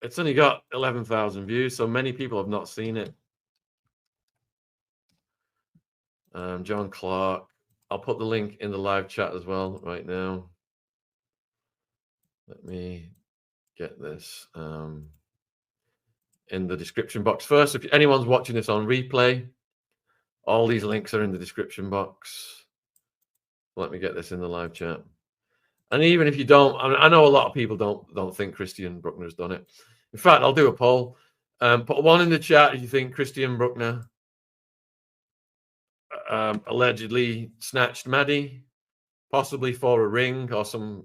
It's only got 11,000 views, so many people have not seen it. John Clark. I'll put the link in the live chat as well right now. Let me get this in the description box first. If anyone's watching this on replay, all these links are in the description box. Let me get this in the live chat. And even if you don't, I know a lot of people don't think Christian Bruckner's done it. In fact, I'll do a poll. Put one in the chat if you think Christian Bruckner allegedly snatched Maddie, possibly for a ring or some,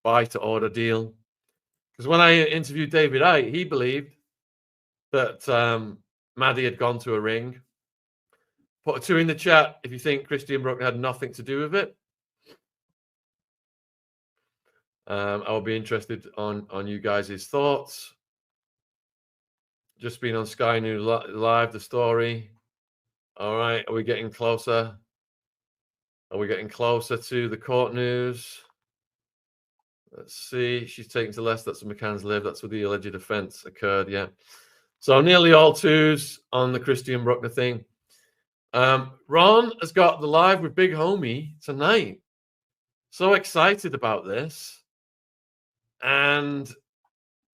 buy to order deal. Because when I interviewed David Icke, he believed that Maddie had gone to a ring. Put a 2 in the chat if you think Christian Bruckner had nothing to do with it. I'll be interested on you guys' thoughts. Just been on Sky News Live, the story. All right, are we getting closer? Are we getting closer to the court news? Let's see. She's taken to Leicester. That's where McCann's live. That's where the alleged offence occurred. Yeah. So nearly all 2s on the Christian Bruckner thing. Ron has got the live with Big Homie tonight. So excited about this. And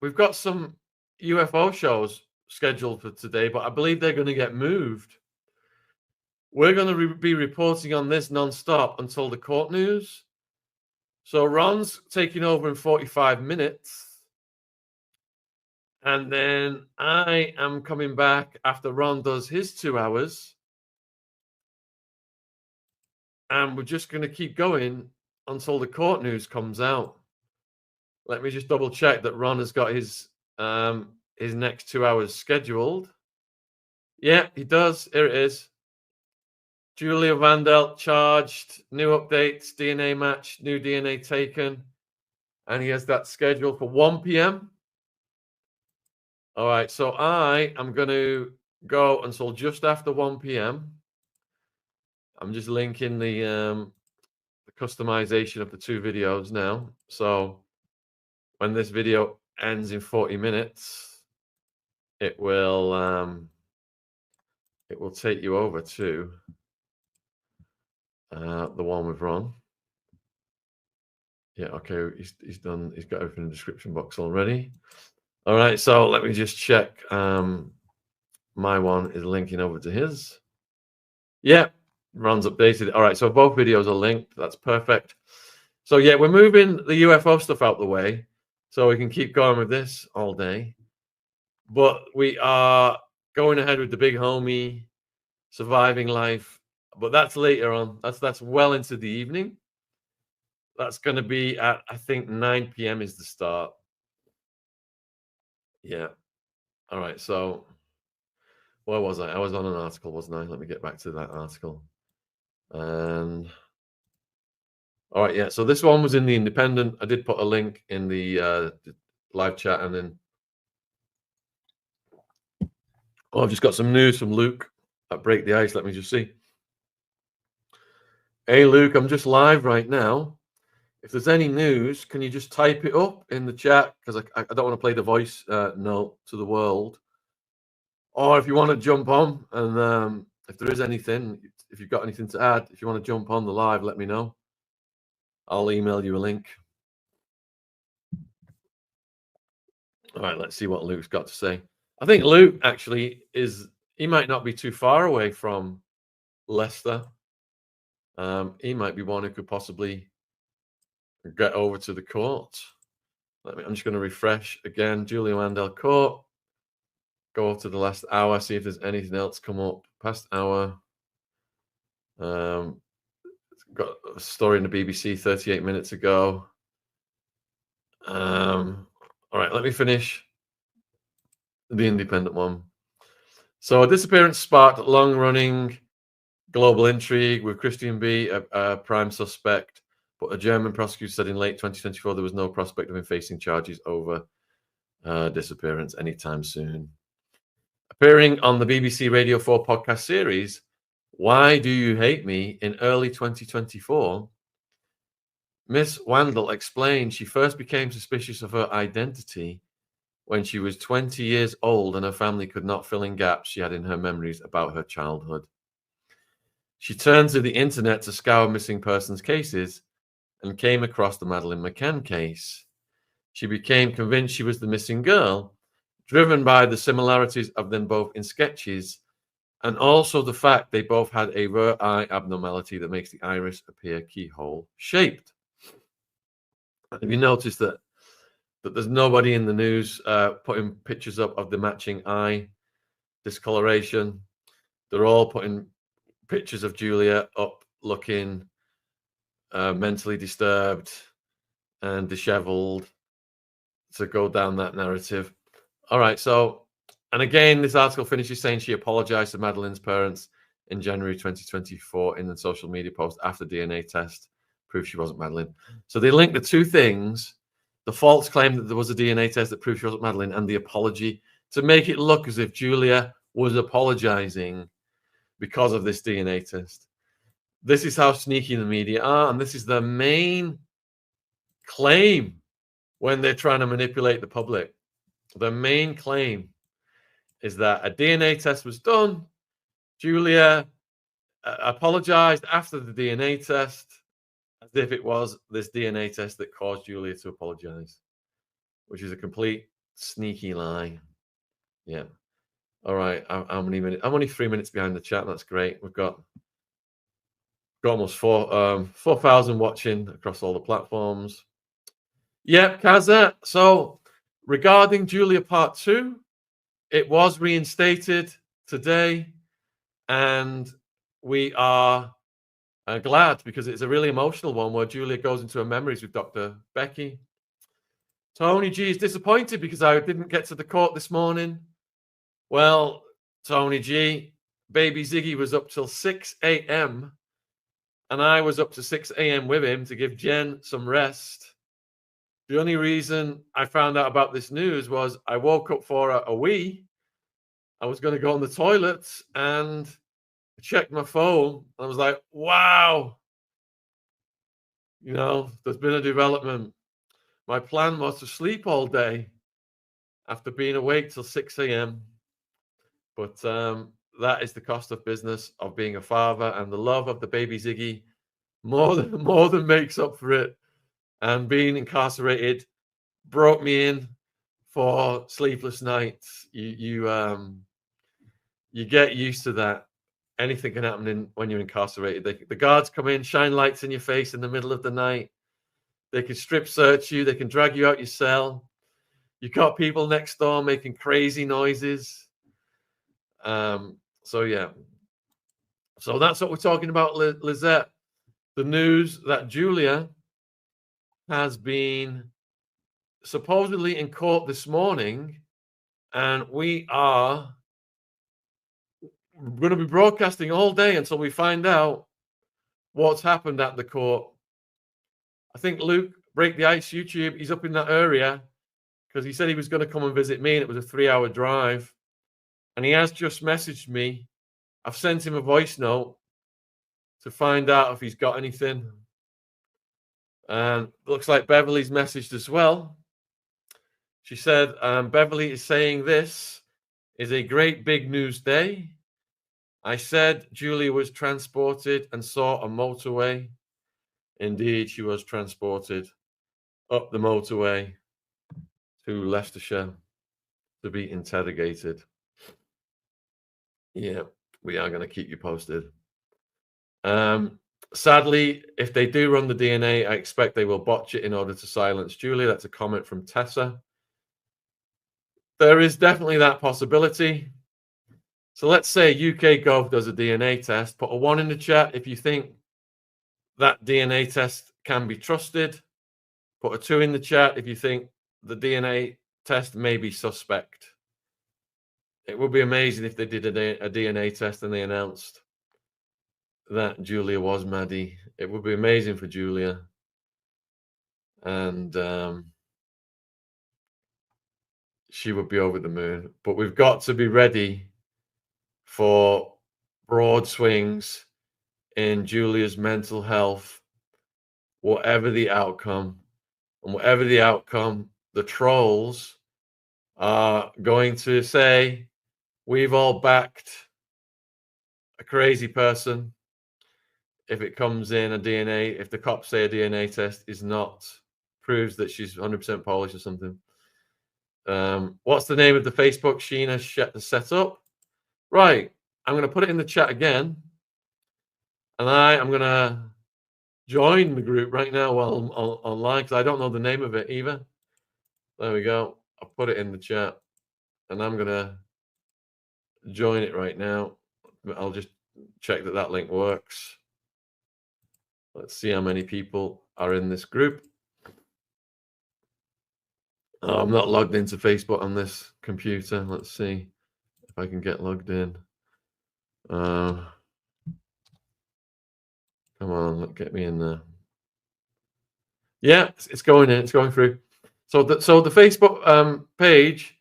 we've got some UFO shows scheduled for today, but I believe they're going to get moved. We're going to be reporting on this non-stop until the court news. So Ron's taking over in 45 minutes. And then I am coming back after Ron does his 2 hours. And we're just going to keep going until the court news comes out. Let me just double check that Ron has got his next 2 hours scheduled. Yeah, he does. Here it is. Julia Wandelt charged, new updates, DNA match, new DNA taken. And he has that scheduled for 1 p.m. All right, so I am going to go until just after 1 p.m. I'm just linking the customization of the 2 videos now. So when this video ends in 40 minutes, it will take you over to the one with Ron. Yeah, okay, he's done. He's got everything in the description box already. All right, so let me just check. My one is linking over to his. Yeah, Ron's updated. All right, so both videos are linked. That's perfect. So yeah, we're moving the UFO stuff out the way so we can keep going with this all day. But we are going ahead with the Big Homie, Surviving Life. But that's later on. That's well into the evening. That's going to be at, I think, 9 p.m. is the start. Yeah. All right. So where was I? I was on an article, wasn't I? Let me get back to that article. And all right. Yeah. So this one was in the Independent. I did put a link in the live chat. And then I've just got some news from Luke at Break the Ice. Let me just see. Hey, Luke, I'm just live right now. If there's any news, can you just type it up in the chat? Because I don't want to play the voice note to the world. Or if you want to jump on, and if there is anything, if you've got anything to add, if you want to jump on the live, let me know. I'll email you a link. All right, let's see what Luke's got to say. I think Luke actually he might not be too far away from Leicester. He might be one who could possibly get over to the court. I'm just going to refresh again. Julia Wandel court. Go up to the last hour, see if there's anything else come up. Past hour. Got a story in the BBC 38 minutes ago. All right, let me finish the Independent one. So a disappearance sparked long-running global intrigue with Christian B, a prime suspect, but a German prosecutor said in late 2024 there was no prospect of him facing charges over disappearance anytime soon. Appearing on the BBC Radio 4 podcast series, Why Do You Hate Me? In early 2024, Miss Wandel explained she first became suspicious of her identity when she was 20 years old and her family could not fill in gaps she had in her memories about her childhood. She turned to the internet to scour missing persons cases and came across the Madeleine McCann case. She became convinced she was the missing girl, driven by the similarities of them both in sketches and also the fact they both had a rare eye abnormality that makes the iris appear keyhole shaped. Have you noticed that there's nobody in the news putting pictures up of the matching eye discoloration? They're all putting pictures of Julia up looking mentally disturbed and disheveled to go down that narrative. All right, so, and again, this article finishes saying she apologized to Madeleine's parents in January 2024 in the social media post after DNA test proved she wasn't Madeleine. So they link the two things, the false claim that there was a DNA test that proved she wasn't Madeleine and the apology, to make it look as if Julia was apologizing because of this DNA test. This is how sneaky the media are, and this is the main claim when they're trying to manipulate the public. The main claim is that a DNA test was done. Julia apologized after the DNA test, as if it was this DNA test that caused Julia to apologize, which is a complete sneaky lie. Yeah. All right. How many minutes? I'm only 3 minutes behind the chat. That's great. We've got almost 4,000 watching across all the platforms. Yeah, Kaza. So regarding Julia Part 2, it was reinstated today, and we are glad because it's a really emotional one where Julia goes into her memories with Dr. Becky. Tony G is disappointed because I didn't get to the court this morning. Well, Tony G, baby Ziggy was up till 6 a.m. and I was up to 6 a.m. with him to give Jen some rest. The only reason I found out about this news was I woke up for a wee. I was going to go on the toilet and I checked my phone. I was like, wow, there's been a development. My plan was to sleep all day after being awake till 6 a.m. But that is the cost of business of being a father, and the love of the baby Ziggy more than makes up for it. And being incarcerated broke me in for sleepless nights. You get used to that. Anything can happen when you're incarcerated. The guards come in, shine lights in your face in the middle of the night. They can strip search you. They can drag you out your cell. You got people next door making crazy noises. So yeah. So that's what we're talking about, Lizette. The news that Julia has been supposedly in court this morning, and we are going to be broadcasting all day until we find out what's happened at the court. I think Luke, Break the Ice YouTube, he's up in that area because he said he was going to come and visit me, and it was a 3-hour drive. And he has just messaged me. I've sent him a voice note to find out if he's got anything. And looks like Beverly's messaged as well. She said, Beverly is saying this is a great big news day. I said Julia was transported and saw a motorway. Indeed, she was transported up the motorway to Leicestershire to be interrogated. Yeah, we are going to keep you posted. Sadly, if they do run the DNA, I expect they will botch it in order to silence Julia. That's a comment from Tessa. There is definitely that possibility. So let's say UK Gov does a DNA test. Put a 1 in the chat if you think that DNA test can be trusted. Put a 2 in the chat if you think the DNA test may be suspect. It would be amazing if they did a DNA test and they announced that Julia was Maddie. It would be amazing for Julia. And she would be over the moon. But we've got to be ready for broad swings in Julia's mental health, whatever the outcome. And whatever the outcome, the trolls are going to say, we've all backed a crazy person if it comes in a DNA, if the cops say a DNA test is not, proves that she's 100% Polish or something. What's the name of the Facebook Sheena set up? Right. I'm going to put it in the chat again. And I am going to join the group right now while I'm online, because I don't know the name of it either. There we go. I'll put it in the chat. And I'm going to join it right now. I'll just check that link works. Let's see how many people are in this group. Oh, I'm not logged into Facebook on this computer. Let's see if I can get logged in. Come on, get me in there. Yeah, it's going in. It's going through. So the Facebook page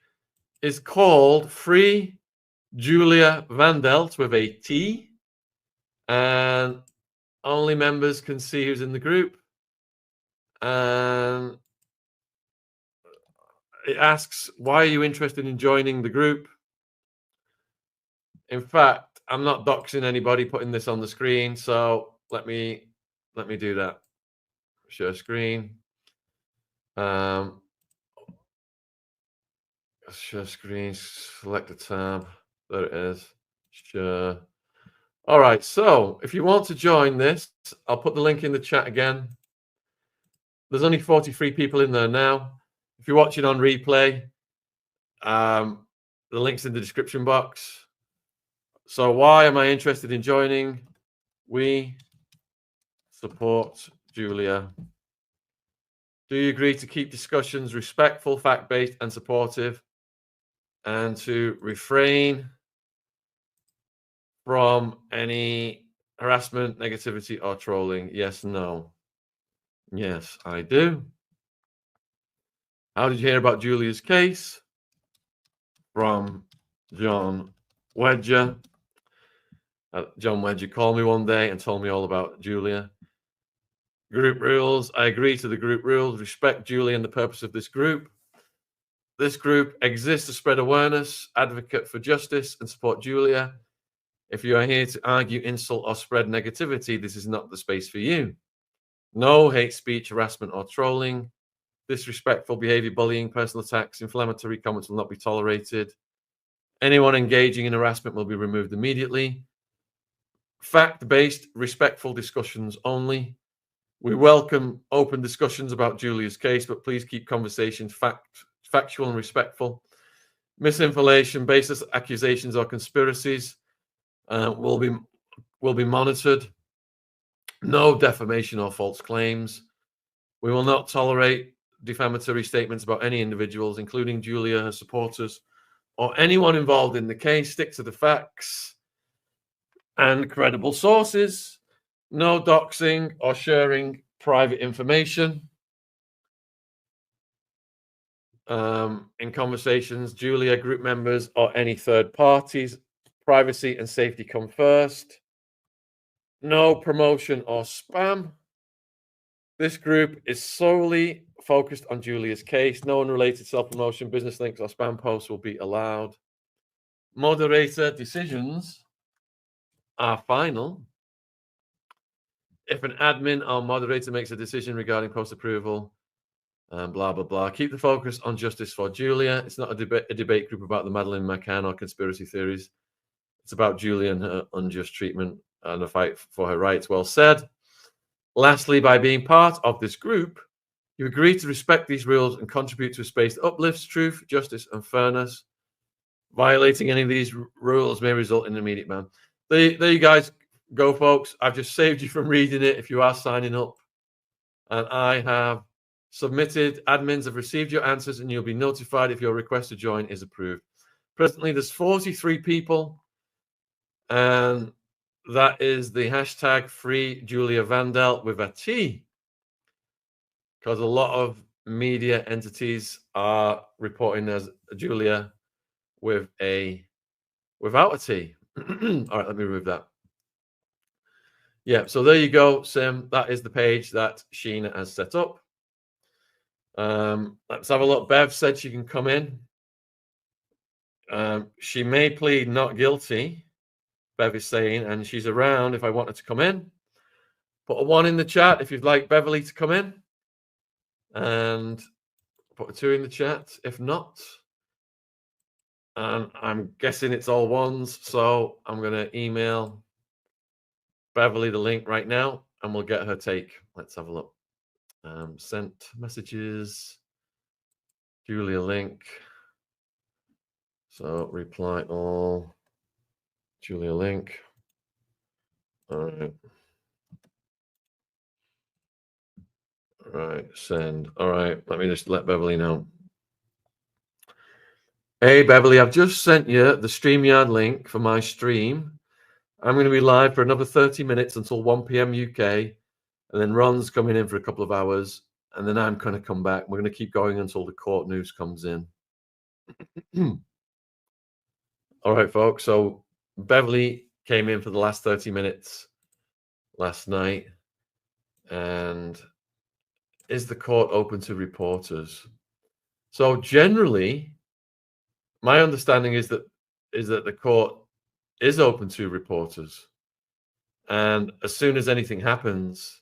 is called Free Julia Wandelt with a T, and only members can see who's in the group. And it asks, why are you interested in joining the group? In fact, I'm not doxing anybody putting this on the screen, so let me do that. Share screen. Share screen, select a tab. There it is. Share. All right, so if you want to join this, I'll put the link in the chat again. There's only 43 people in there now. If you're watching on replay, the link's in the description box. So why am I interested in joining? We support Julia. Do you agree to keep discussions respectful, fact-based, and supportive, and to refrain from any harassment, negativity, or trolling? Yes, no. Yes, I do. How did you hear about Julia's case? From John Wedger. John Wedger called me one day and told me all about Julia. Group rules. I agree to the group rules. Respect Julia and the purpose of this group. This group exists to spread awareness, advocate for justice, and support Julia. If you are here to argue, insult, or spread negativity, this is not the space for you. No hate speech, harassment, or trolling. Disrespectful behavior, bullying, personal attacks, inflammatory comments will not be tolerated. Anyone engaging in harassment will be removed immediately. Fact-based, respectful discussions only. We welcome open discussions about Julia's case, but please keep conversations factual and respectful. Misinformation, baseless accusations, or conspiracies will be monitored. No defamation or false claims. We will not tolerate defamatory statements about any individuals, including Julia, her supporters, or anyone involved in the case. Stick to the facts and credible sources. No doxing or sharing private information. In conversations, Julia, group members, or any third parties, privacy and safety come first. No promotion or spam. This group is solely focused on Julia's case. No unrelated self-promotion, business links, or spam posts will be allowed. Moderator decisions are final. If an admin or moderator makes a decision regarding post approval, blah, blah, blah. Keep the focus on justice for Julia. It's not a debate group about the Madeleine McCann or conspiracy theories. It's about Julia and her unjust treatment and a fight for her rights. Well said. Lastly, by being part of this group, you agree to respect these rules and contribute to a space that uplifts truth, justice, and fairness. Violating any of these rules may result in an immediate ban. There you guys go, folks. I've just saved you from reading it if you are signing up. And I have submitted. Admins have received your answers, and you'll be notified if your request to join is approved. Presently, there's 43 people, and that is the hashtag Free Julia Wandel with a T, because a lot of media entities are reporting as Julia without a T. All right, let me remove that. Yeah, so there you go, Sim. That is the page that Sheena has set up. Let's have a look. Bev said she can come in. She may plead not guilty, Bev is saying, and she's around if I want her to come in. Put a 1 in the chat if you'd like Beverly to come in, and put a 2 in the chat if not. And I'm guessing it's all 1s, so I'm going to email Beverly the link right now, and we'll get her take. Let's have a look. Sent messages, Julia link. So reply all, Julia link. All right. All right, send. All right, let me just let Beverly know. Hey, Beverly, I've just sent you the StreamYard link for my stream. I'm going to be live for another 30 minutes until 1 p.m. UK, and then Ron's coming in for a couple of hours, and then I'm going to come back. We're going to keep going until the court news comes in. All right, folks. So Beverly came in for the last 30 minutes last night, and is the court open to reporters? So generally, my understanding is that the court is open to reporters, and as soon as anything happens,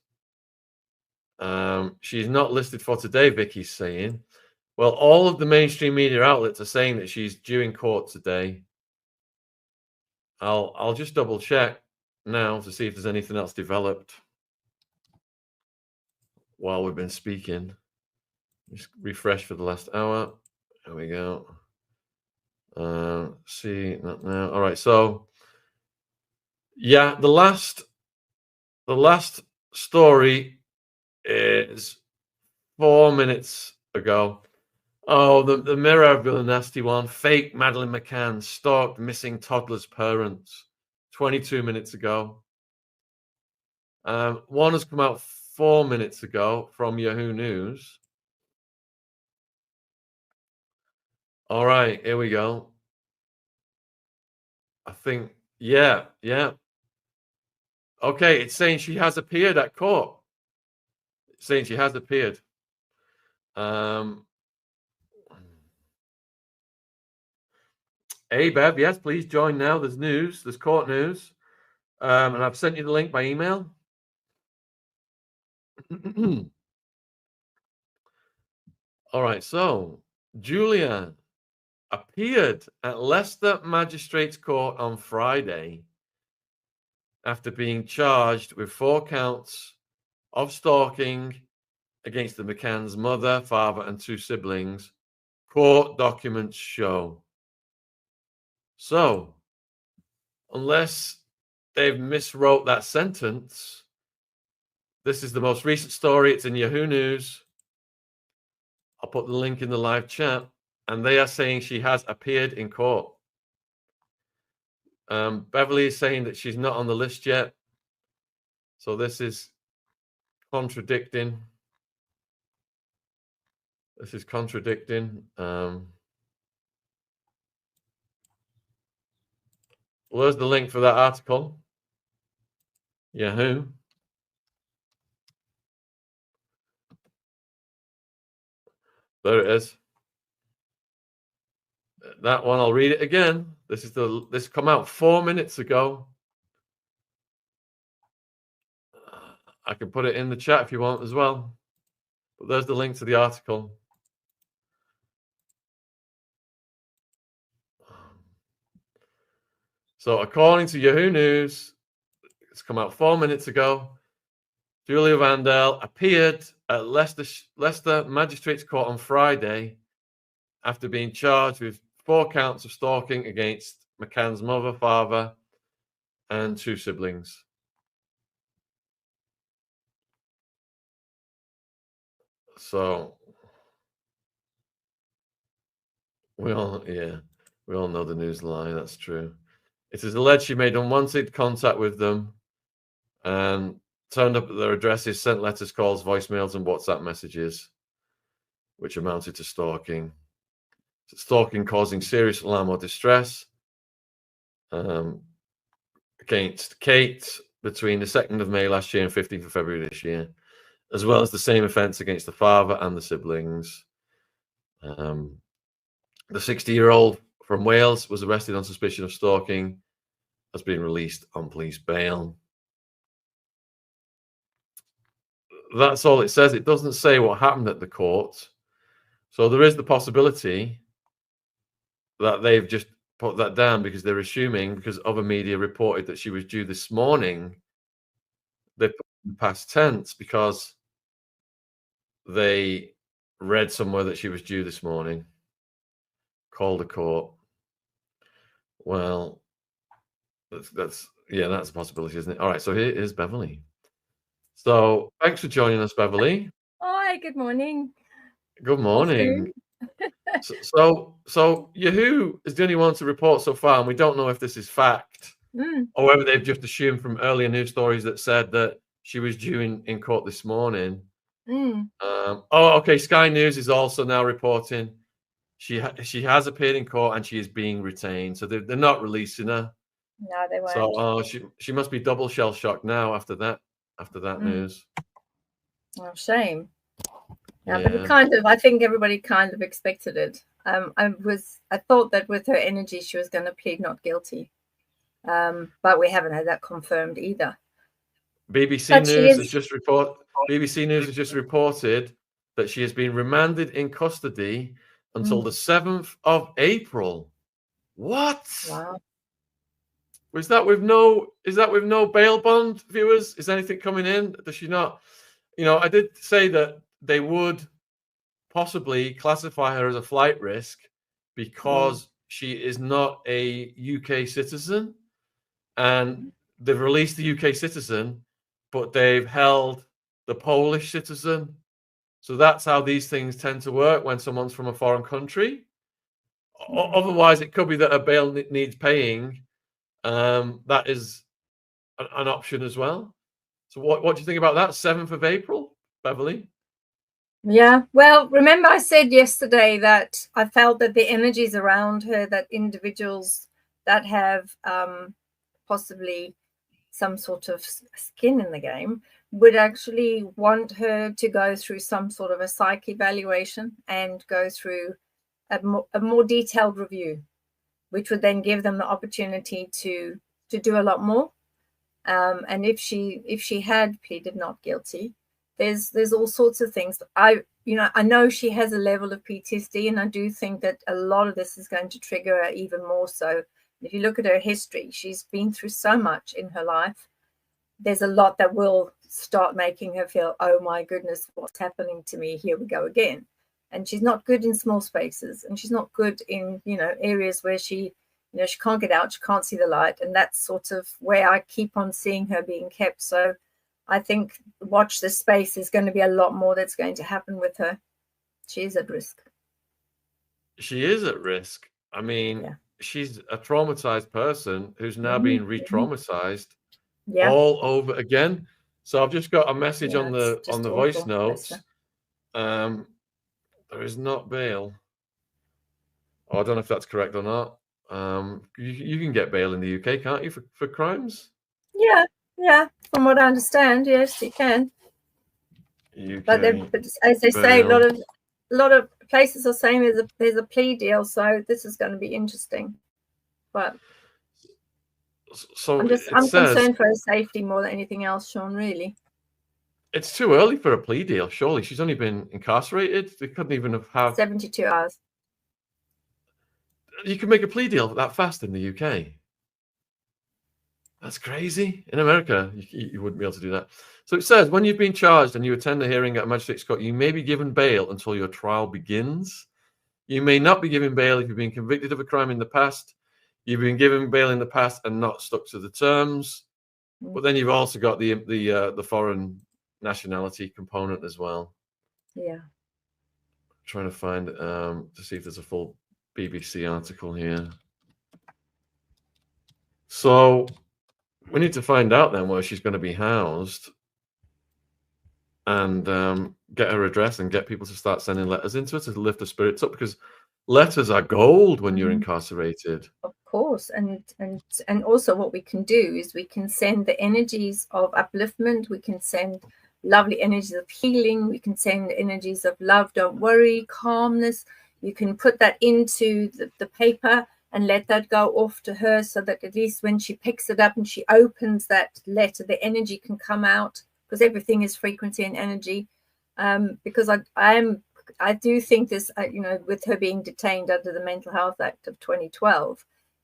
she's not listed for today. Vicky's saying, well, all of the mainstream media outlets are saying that she's due in court today. I'll just double check now to see if there's anything else developed while we've been speaking. Just refresh for the last hour. There we go. See, not now. All right, so yeah, the last story is 4 minutes ago. Oh, the Mirror of the nasty one. Fake Madeleine McCann stalked missing toddler's parents. 22 minutes ago. One has come out 4 minutes ago from Yahoo News. All right, here we go. I think, yeah. Okay, it's saying she has appeared at court. It's saying she has appeared. Hey, Bev, yes, please join now. There's news. There's court news. And I've sent you the link by email. All right, so Julia appeared at Leicester Magistrates Court on Friday after being charged with 4 counts of stalking against the McCann's mother, father, and 2 siblings, court documents show. So, unless they've miswrote that sentence, this is the most recent story. It's in Yahoo News. I'll put the link in the live chat, and they are saying she has appeared in court. Beverly is saying that she's not on the list yet. So this is contradicting. This is contradicting. Well, there's the link for that article. Yahoo. There it is. That one, I'll read it again. This come out 4 minutes ago. I can put it in the chat if you want as well. But there's the link to the article. So according to Yahoo News, it's come out 4 minutes ago. Julia Wandel appeared at Leicester Magistrates Court on Friday after being charged with 4 counts of stalking against McCann's mother, father, and 2 siblings. So we all know the news lie. That's true. It is alleged she made unwanted contact with them and turned up at their addresses, sent letters, calls, voicemails, and WhatsApp messages, which amounted to stalking. Stalking causing serious alarm or distress against Kate between the 2nd of May last year and 15th of February this year, as well as the same offence against the father and the siblings. The 60-year-old from Wales was arrested on suspicion of stalking, has been released on police bail. That's all it says. It doesn't say what happened at the court. So there is the possibility that they've just put that down because they're assuming, because other media reported that she was due this morning, they put it in the past tense because they read somewhere that she was due this morning. Call the court. Well, that's a possibility, isn't it? All right, so here is Beverly. So thanks for joining us, Beverly. Hi, good morning. Good morning. So Yahoo is the only one to report so far, and we don't know if this is fact or whether they've just assumed from earlier news stories that said that she was due in court this morning. Okay. Sky News is also now reporting she has appeared in court and she is being retained. So they're not releasing her. No, they won't. So she must be double shell shocked now after that news. Oh, shame. Yeah, but I think everybody kind of expected it. I thought that with her energy she was going to plead not guilty, but we haven't had that confirmed either. BBC News has just reported that she has been remanded in custody until the 7th of April. What? Wow. Is that with no bail bond, viewers? Is anything coming in? Does she not? I did say that they would possibly classify her as a flight risk because she is not a UK citizen, and they've released the UK citizen, but they've held the Polish citizen. So that's how these things tend to work when someone's from a foreign country. Otherwise, it could be that a bail needs paying. That is an option as well. So what do you think about that? 7th of April, Beverly? Yeah, well, remember I said yesterday that I felt that the energies around her, that individuals that have possibly some sort of skin in the game would actually want her to go through some sort of a psych evaluation and go through a more detailed review, which would then give them the opportunity to do a lot more. And if she had pleaded not guilty, there's all sorts of things. I know she has a level of PTSD, and I do think that a lot of this is going to trigger her even more so. If you look at her history, she's been through so much in her life. There's a lot that will start making her feel, oh my goodness, what's happening to me? Here we go again. And she's not good in small spaces, and she's not good in, areas where she can't get out, she can't see the light. And that's sort of where I keep on seeing her being kept. So I think watch this space. There's going to be a lot more that's going to happen with her. She is at risk. She is at risk. I mean, she's a traumatized person who's now being re-traumatized all over again. So I've just got a message on the voice notes. There is not bail. I don't know if that's correct or not. You can get bail in the UK, can't you, for crimes? Yeah. From what I understand, yes, you can. But as they say, a lot of places are saying there's a plea deal, so this is going to be interesting. But I'm concerned for her safety more than anything else, Shaun. Really, it's too early for a plea deal. Surely she's only been incarcerated. They couldn't even have 72 hours. You can make a plea deal that fast in the UK. That's crazy. In America, you wouldn't be able to do that. So it says, when you've been charged and you attend a hearing at a magistrate's court, you may be given bail until your trial begins. You may not be given bail if you've been convicted of a crime in the past. You've been given bail in the past and not stuck to the terms. But then you've also got the foreign nationality component as well. Yeah. I'm trying to find to see if there's a full BBC article here. So we need to find out then where she's going to be housed and get her address and get people to start sending letters into her to lift the spirits up, because letters are gold when you're incarcerated. Of course. And also what we can do is we can send the energies of upliftment. We can send lovely energies of healing. We can send energies of love, don't worry, calmness. You can put that into the paper. and let that go off to her, so that at least when she picks it up and she opens that letter, the energy can come out, because everything is frequency and energy. Because I do think this, with her being detained under the Mental Health Act of 2012,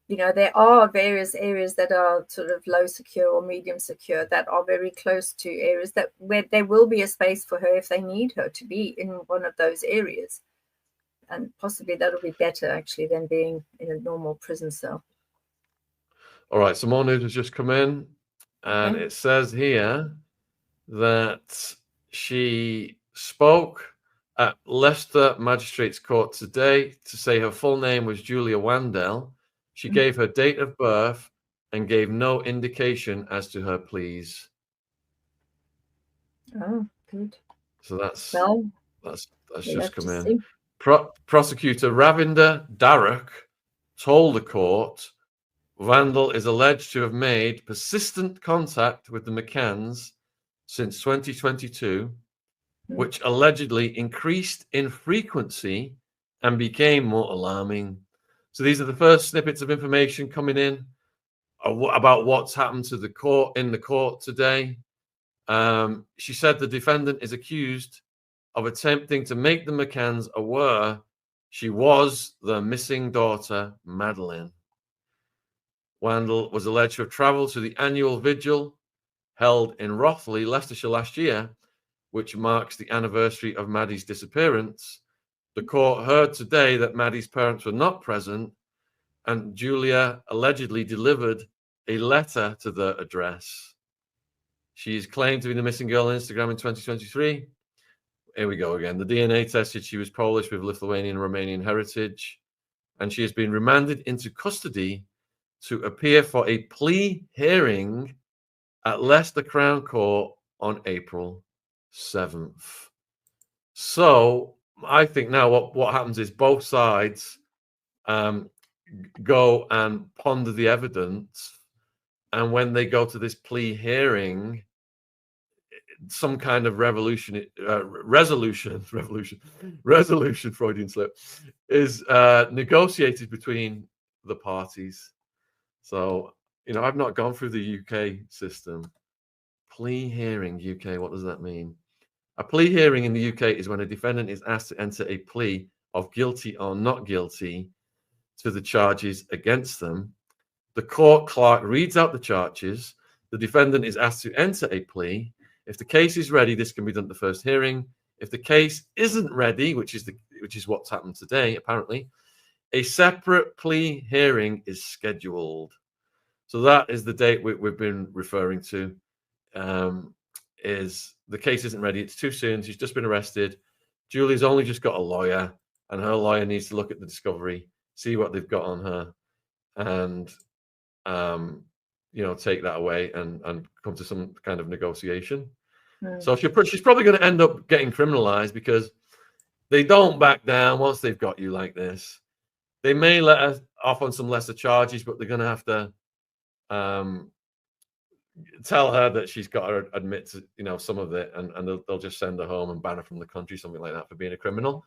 there are various areas that are sort of low secure or medium secure that are very close to areas where there will be a space for her if they need her to be in one of those areas. And possibly that'll be better actually than being in a normal prison cell. All right, some more news has just come in, and it says here that she spoke at Leicester Magistrates Court today to say her full name was Julia Wandel. She gave her date of birth and gave no indication as to her pleas. Oh, good. So that's just come in. Prosecutor Ravinder Darak told the court Wandel is alleged to have made persistent contact with the McCanns since 2022, which allegedly increased in frequency and became more alarming. So these are the first snippets of information coming in about what's happened to the court in the court today. She said the defendant is accused of attempting to make the McCanns aware she was the missing daughter, Madeleine. Wandel was alleged to have travelled to the annual vigil held in Rothley, Leicestershire last year, which marks the anniversary of Maddie's disappearance. The court heard today that Maddie's parents were not present, and Julia allegedly delivered a letter to the address. She is claimed to be the missing girl on Instagram in 2023. Here we go again. The DNA tested she was Polish with Lithuanian and Romanian heritage, and she has been remanded into custody to appear for a plea hearing at Leicester Crown Court on April 7th. So I think now what happens is both sides go and ponder the evidence, and when they go to this plea hearing, some kind of resolution, Freudian slip, is negotiated between the parties. So, I've not gone through the UK system. Plea hearing, UK, what does that mean? A plea hearing in the UK is when a defendant is asked to enter a plea of guilty or not guilty to the charges against them. The court clerk reads out the charges. The defendant is asked to enter a plea. If the case is ready, this can be done at the first hearing. If the case isn't ready, which is what's happened today, apparently, a separate plea hearing is scheduled. So that is the date we've been referring to. Is the case isn't ready. It's too soon. She's just been arrested. Julie's only just got a lawyer, and her lawyer needs to look at the discovery, see what they've got on her, and take that away and come to some kind of negotiation. So she's probably going to end up getting criminalized, because they don't back down once they've got you like this. They may let her off on some lesser charges, but they're going to have to tell her that she's got to admit to some of it, and they'll just send her home and ban her from the country, something like that, for being a criminal.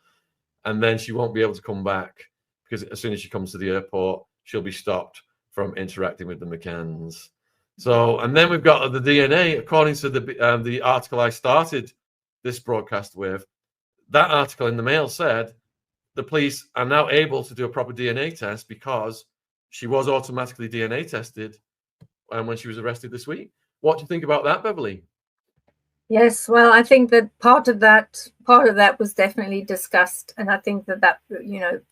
And then she won't be able to come back, because as soon as she comes to the airport, she'll be stopped from interacting with the McCanns. So, and then we've got the DNA, according to the article I started this broadcast with. That article in the Mail said the police are now able to do a proper DNA test because she was automatically DNA tested when she was arrested this week. What do you think about that, Beverly? Yes, well, I think that part of that was definitely discussed, and I think that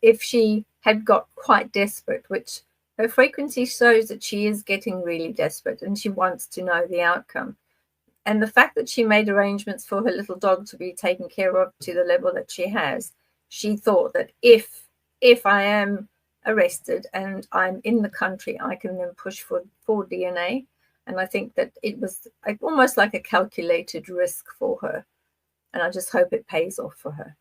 if she had got quite desperate, which her frequency shows that she is getting really desperate and she wants to know the outcome, and the fact that she made arrangements for her little dog to be taken care of to the level that she has, she thought that if I am arrested and I'm in the country, I can then push for DNA. And I think that it was almost like a calculated risk for her. And I just hope it pays off for her.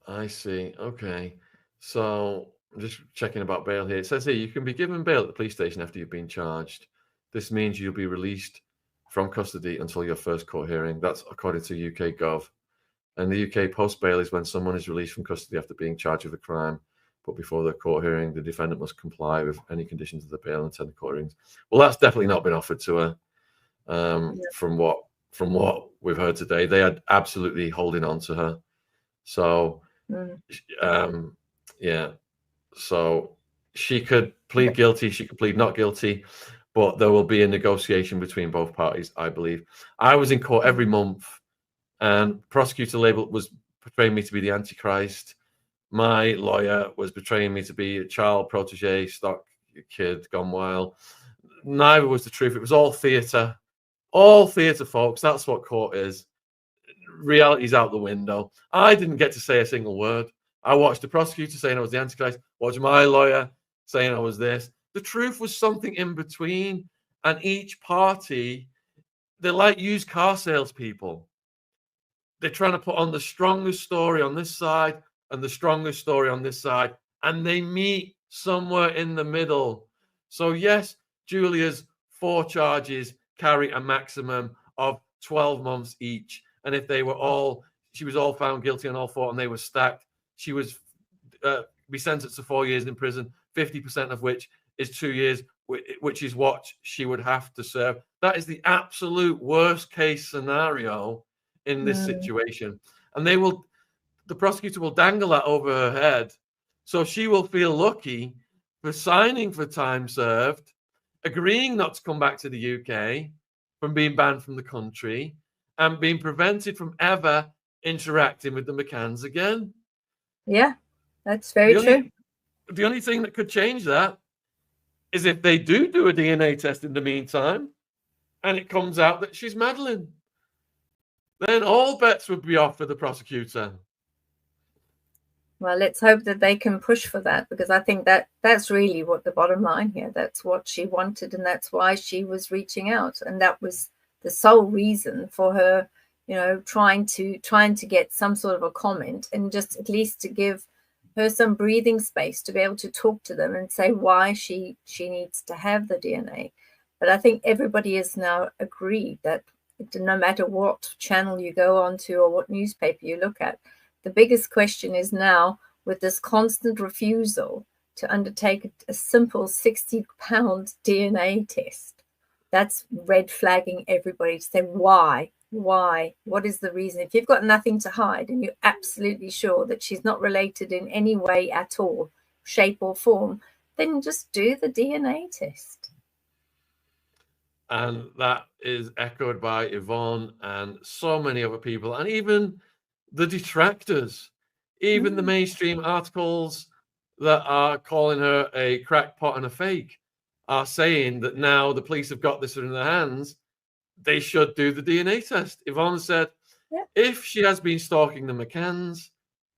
I see. Okay. So I'm just checking about bail here. It says here you can be given bail at the police station after you've been charged. This means you'll be released from custody until your first court hearing. That's according to UK Gov. And the UK post bail is when someone is released from custody after being charged with a crime. put before the court hearing. The defendant must comply with any conditions of the bail and attend the court hearings. Well, that's definitely not been offered to her. From what we've heard today, they are absolutely holding on to her. So, yeah. So she could plead guilty. She could plead not guilty, but there will be a negotiation between both parties, I believe. I was in court every month, and prosecutor label was portraying me to be the Antichrist. My lawyer was portraying me to be a child protege, stock kid gone wild. Neither was the truth. It was all theatre. All theatre, folks. That's what court is. Reality's out the window. I didn't get to say a single word. I watched the prosecutor saying I was the Antichrist, watched my lawyer saying I was this. The truth was something in between, and each party, they're like used car salespeople. They're trying to put on the strongest story on this side and the strongest story on this side, and they meet somewhere in the middle. So yes, Julia's 4 charges carry a maximum of 12 months each. And if they were all, she was all found guilty on all 4 and they were stacked, she was be sentenced to 4 years in prison, 50% of which is 2 years, which is what she would have to serve. That is the absolute worst case scenario in this situation. And the prosecutor will dangle that over her head. So she will feel lucky for signing for time served, agreeing not to come back to the UK, from being banned from the country, and being prevented from ever interacting with the McCanns again. Yeah, that's very true. The only thing that could change that is if they do a DNA test in the meantime, and it comes out that she's Madeleine. Then all bets would be off for the prosecutor. Well, let's hope that they can push for that, because I think that that's really what the bottom line here. That's what she wanted, and that's why she was reaching out, and that was the sole reason for her, you know, trying to get some sort of a comment, and just at least to give her some breathing space to be able to talk to them and say why she needs to have the DNA. But I think everybody has now agreed that no matter what channel you go onto or what newspaper you look at, the biggest question is now, with this constant refusal to undertake a simple 60-pound DNA test, that's red flagging everybody to say, why? What is the reason? If you've got nothing to hide and you're absolutely sure that she's not related in any way at all, shape or form, then just do the DNA test. And that is echoed by Yvonne and so many other people, and even the detractors, even the mainstream articles that are calling her a crackpot and a fake, are saying that now the police have got this in their hands, they should do the DNA test. Yvonne said, if she has been stalking the McCanns,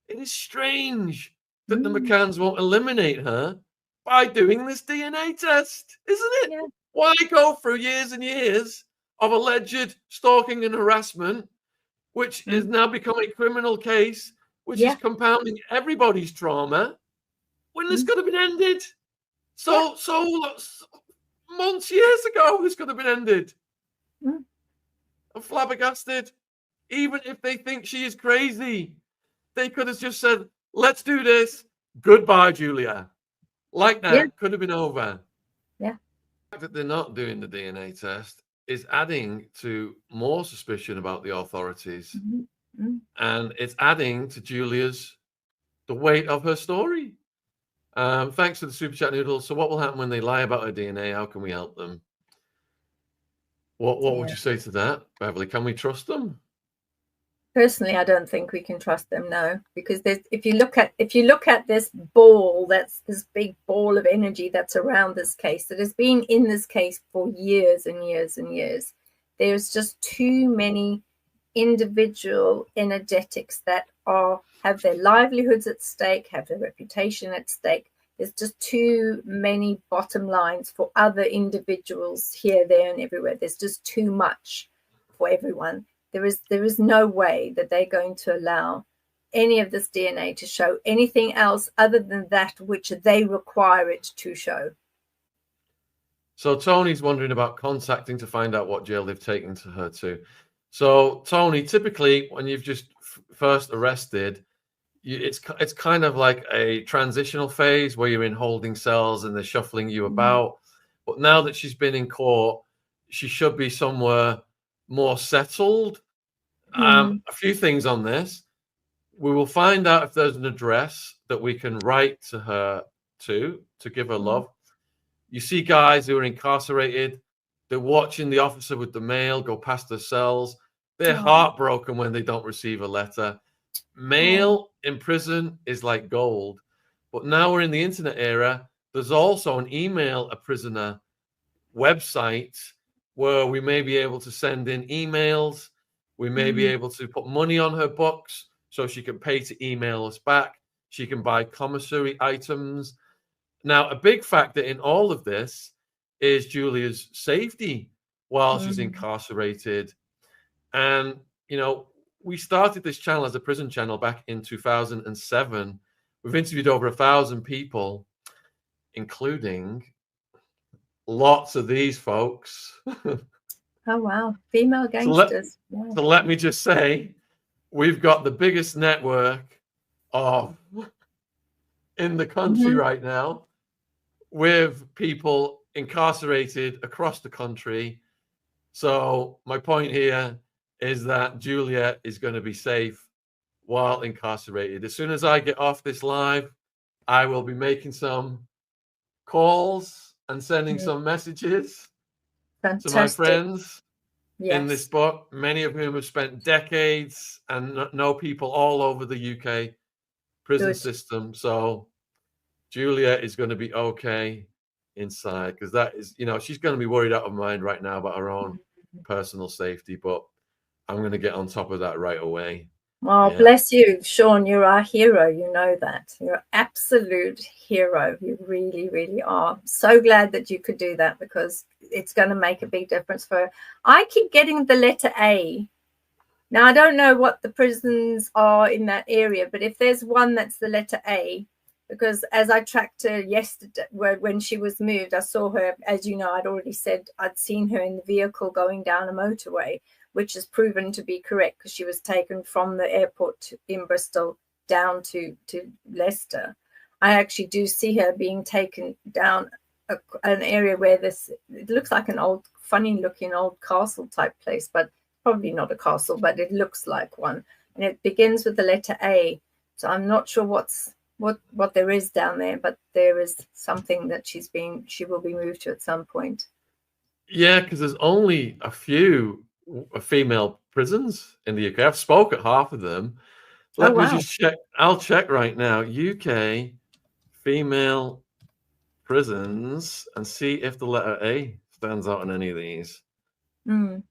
it is strange that the McCanns won't eliminate her by doing this DNA test, isn't it? Yeah. Why go through years and years of alleged stalking and harassment, which is now becoming a criminal case, which is compounding everybody's trauma, when this could have been ended so months, years ago? This could have been ended. I'm flabbergasted. Even if they think she is crazy, they could have just said, let's do this. Goodbye, Julia. Like that, could have been over. Yeah. The fact that they're not doing the DNA test is adding to more suspicion about the authorities. And it's adding to the weight of her story. Thanks for the super chat, Noodles. So what will happen when they lie about her DNA? How can we help them? What would you say to that, Beverly? Can we trust them? Personally, I don't think we can trust them, no, because if you look at this ball, that's this big ball of energy that's around this case, that has been in this case for years and years and years. There's just too many individual energetics that have their livelihoods at stake, have their reputation at stake. There's just too many bottom lines for other individuals here, there, and everywhere. There's just too much for everyone. There is no way that they're going to allow any of this DNA to show anything else other than that which they require it to show. So Tony's wondering about contacting to find out what jail they've taken her to. So Tony, typically when you've just first arrested, it's kind of like a transitional phase where you're in holding cells and they're shuffling you about. But now that she's been in court, she should be somewhere more settled. A few things on this. We will find out if there's an address that we can write to her to give her love. You see guys who are incarcerated, they're watching the officer with the mail go past their cells. They're heartbroken when they don't receive a letter. Mail in prison is like gold. But now we're in the internet era. There's also an email a prisoner website where we may be able to send in emails. We may be able to put money on her books so she can pay to email us back. She can buy commissary items. Now, a big factor in all of this is Julia's safety while she's incarcerated. And, you know, we started this channel as a prison channel back in 2007. We've interviewed over 1,000 people, including lots of these folks. Oh, wow. Female gangsters. So let me just say, we've got the biggest network of in the country right now, with people incarcerated across the country. So my point here is that Julia is going to be safe while incarcerated. As soon as I get off this live, I will be making some calls and sending some messages to my friends in this book, many of whom have spent decades and know people all over the UK prison system. So Julia is going to be okay inside, because that is, you know, she's going to be worried out of mind right now about her own personal safety, but I'm going to get on top of that right away. Oh, bless you, Shaun. You're our hero. You know that. You're an absolute hero. You really, really are. So glad that you could do that, because it's going to make a big difference for her. I keep getting the letter A. Now, I don't know what the prisons are in that area, but if there's one that's the letter A, because as I tracked her yesterday, when she was moved, I saw her, as you know, I'd already said I'd seen her in the vehicle going down a motorway, which has proven to be correct, because she was taken from the airport in Bristol down to Leicester. I actually do see her being taken down an area where it looks like an old, funny looking old castle type place, but probably not a castle, but it looks like one. And it begins with the letter A. So I'm not sure what there is down there, but there is something that she will be moved to at some point. Yeah, because there's only a few female prisons in the UK. I've spoke at half of them. Let me just check. I'll check right now. UK female prisons and see if the letter A stands out on any of these.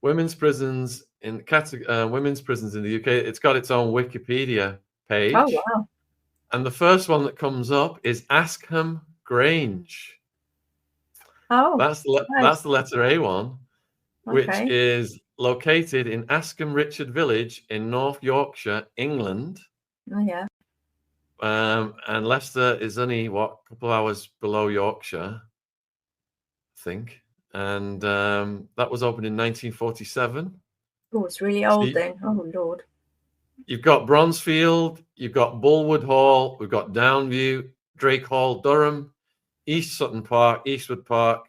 Women's prisons in women's prisons in the UK. It's got its own Wikipedia page. Oh wow! And the first one that comes up is Askham Grange. Oh, that's the letter A one, which is located in Askham Richard Village in North Yorkshire, England. Oh yeah. And Leicester is only a couple of hours below Yorkshire, I think. And that was opened in 1947. Oh, it's really old then. Oh Lord. You've got Bronzefield, you've got Bulwood Hall, we've got Downview, Drake Hall, Durham, East Sutton Park, Eastwood Park,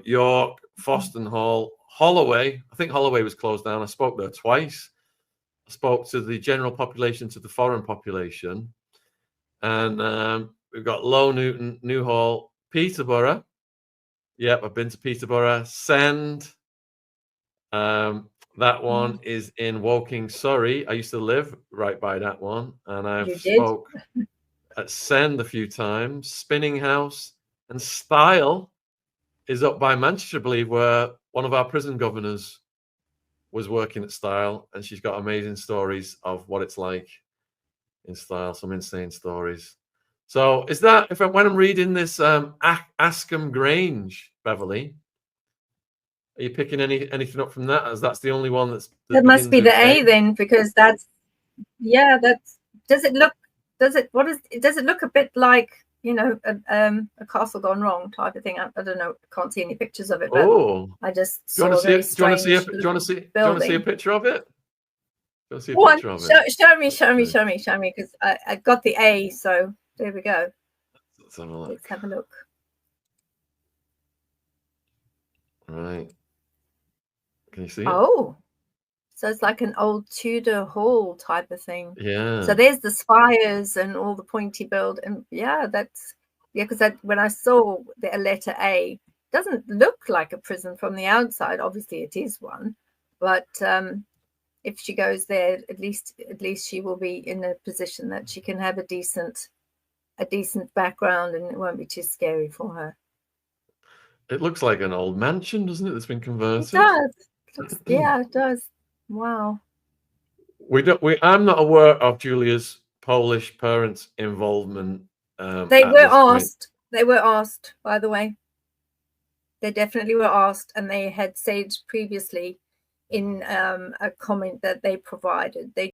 York, Foston Hall, Holloway. I think Holloway was closed down. I spoke there twice. I spoke to the general population, to the foreign population. And we've got Low Newton, Newhall, Peterborough. Yep, I've been to Peterborough. Send. That one is in Woking, Surrey. I used to live right by that one. And I've spoke at Send a few times. Spinning House and Style is up by Manchester, I believe, where one of our prison governors was working at Style, and she's got amazing stories of what it's like in Style, some insane stories. So is that, when I'm reading this Askham Grange, Beverly, are you picking anything up from that, as that's the only one that must be the A then, because does it look a bit like, you know, a castle gone wrong type of thing? I don't know, can't see any pictures of it, but I just saw a very strange building. Do you want to see a picture of it? Go see a Go on, picture of it. show me, because I got the A. So there we go. Let's have a look. Let's have a look. Right. Can you see it? Oh, so it's like an old Tudor hall type of thing. Yeah. So there's the spires and all the pointy build, and yeah, that's because when I saw the letter A, it doesn't look like a prison from the outside. Obviously, it is one, but if she goes there, at least she will be in a position that she can have a decent background, and it won't be too scary for her. It looks like an old mansion, doesn't it? That's been converted. It does. Yeah, it does. Wow. I'm not aware of Julia's Polish parents' involvement. They were asked. They were asked, by the way. They definitely were asked, and they had said previously in a comment that they provided. They